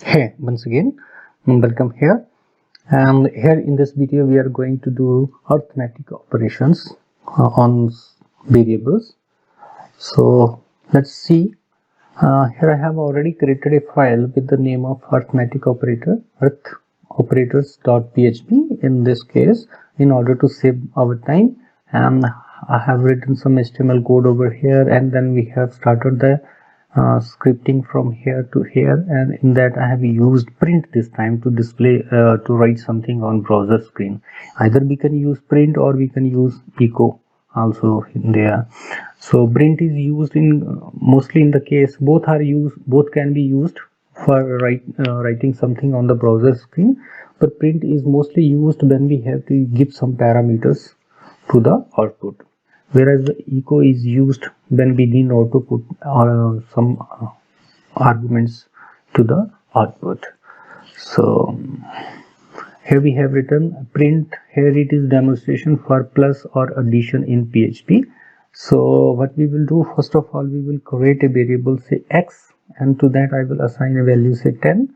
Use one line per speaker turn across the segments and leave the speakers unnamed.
Hey, once again, welcome here. And here in this video, we are going to do arithmetic operations on variables. So let's see. Here I have already created a file with the name of arithmetic operator, arith_operators.php in this case, in order to save our time. And I have written some HTML code over here, and then we have started the scripting from here to here, and in that I have used print this time to display to write something on browser screen. Either we can use print or we can use echo also in there. So print is used in mostly in the case both can be used for writing something on the browser screen, but print is mostly used when we have to give some parameters to the output, whereas the echo is used when we need to put some arguments to the output. So here we have written print. Here it is demonstration for plus or addition in PHP. So what we will do, first of all, we will create a variable, say x, and to that I will assign a value, say 10,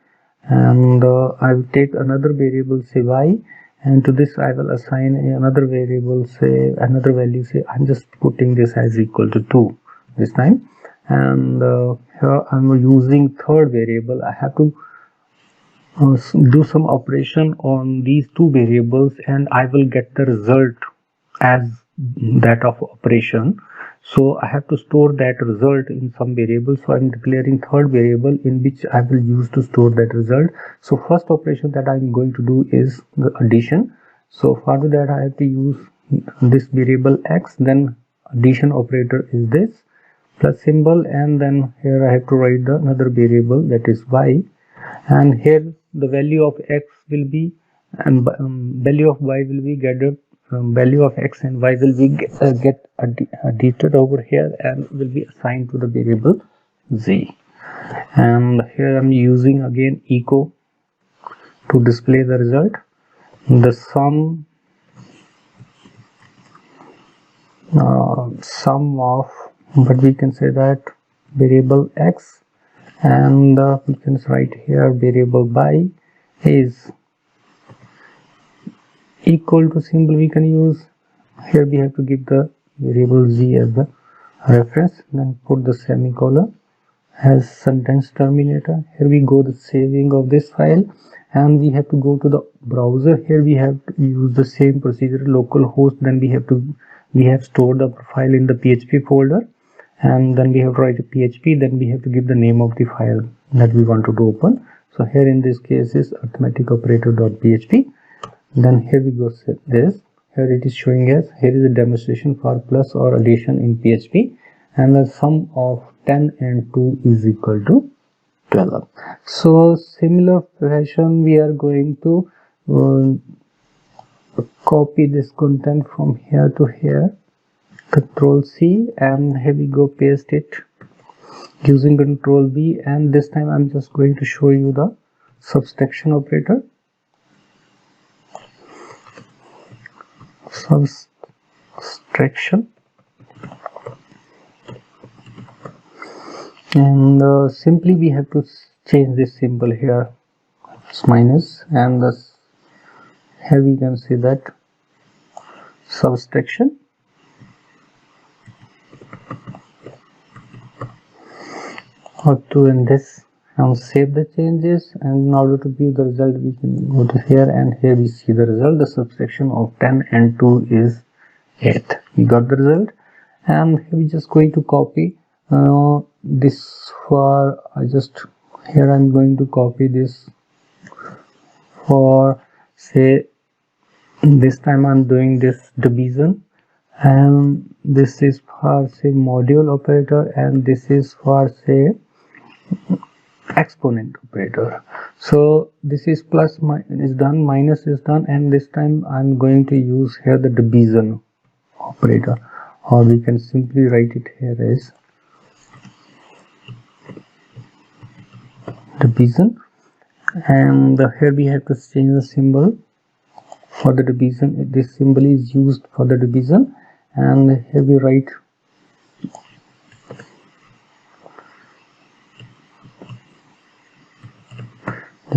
and I will take another variable, say y, and to this I will assign another variable, say another value, say I'm just putting this as equal to 2 this time, and here I'm using third variable. I have to do some operation on these two variables, and I will get the result as that of operation. So I have to store that result in some variable. So I'm declaring third variable in which I will use to store that result. So first operation that I'm going to do is the addition. So for that I have to use this variable x, then addition operator is this plus symbol, and then here I have to write the another variable, that is y, and here the value of x will be, and value of y will be gathered, value of x and y will be get addited over here and will be assigned to the variable z. And here I'm using again echo to display the result. The sum of, but we can say that variable x, and we can write here variable y is equal to symbol we can use. Here we have to give the variable z as the reference, then put the semicolon as sentence terminator. Here we go the saving of this file, and we have to go to the browser. Here we have to use the same procedure, localhost, then we have stored the file in the PHP folder, and then we have to write a PHP, then we have to give the name of the file that we want to open. So here in this case is arithmeticoperator.php. Then here we go set this. Here it is showing us, here is a demonstration for plus or addition in PHP, and the sum of 10 and 2 is equal to 12. So similar fashion we are going to copy this content from here to here, Control C, and here we go paste it using Control V, and this time I'm just going to show you the subtraction operator. Subtraction, and simply we have to change this symbol here, it's minus, and here we can see that subtraction. Or to in this and save the changes, and in order to view the result we can go to here, and here we see the result. The subtraction of 10 and 2 is 8. We got the result, and we're just going to copy this for here I'm going to copy this for, say this time I'm doing this division, and this is for, say, module operator, and this is for, say, exponent operator. So this is plus is done, minus is done, and this time I'm going to use here the division operator, or we can simply write it here as division, and here we have to change the symbol for the division. This symbol is used for the division, and here we write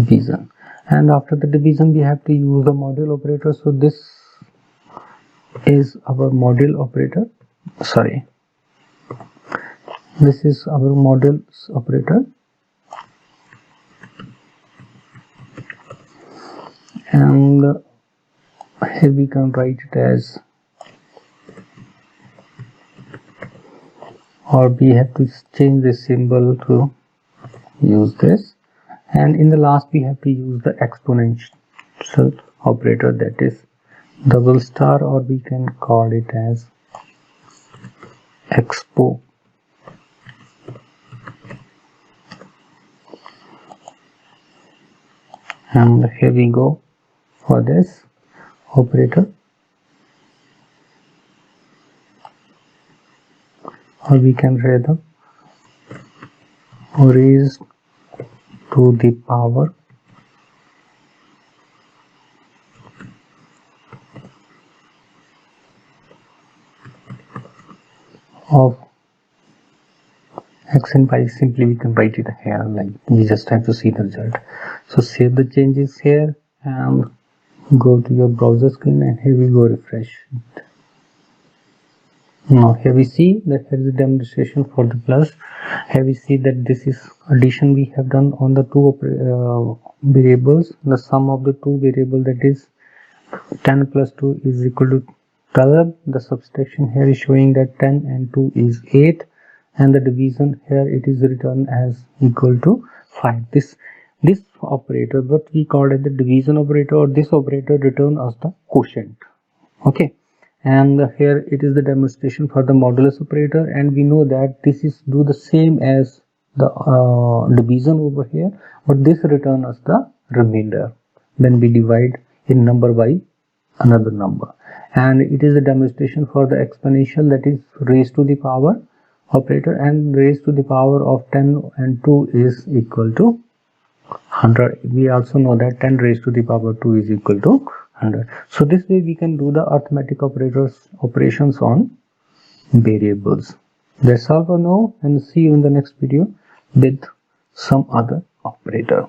division, and after the division we have to use the module operator. So this is our module operator, sorry, this is our modules operator, and here we can write it as, or we have to change the symbol to use this, and in the last we have to use the exponential operator, that is double star, or we can call it as expo. And here we go for this operator, or we can write the raised to the power of x and y. Simply we can write it here, like we just have to see the result. So save the changes here and go to your browser screen, and here we go refresh it. Now here we see that here is a demonstration for the plus. Here we see that this is addition we have done on the two variables. The sum of the two variables, that is 10 plus 2 is equal to 12. The subtraction here is showing that 10 and 2 is 8, and the division here it is written as equal to 5. This operator, what we call as the division operator, or this operator return us the quotient. Okay, and here it is the demonstration for the modulus operator, and we know that this is do the same as the division over here, but this return us the remainder. Then we divide in number by another number, and it is a demonstration for the exponential, that is raised to the power operator, and raised to the power of 10 and 2 is equal to 100. We also know that 10 raised to the power 2 is equal to 100. So this way we can do the arithmetic operations on variables. That's all for now, and see you in the next video with some other operator.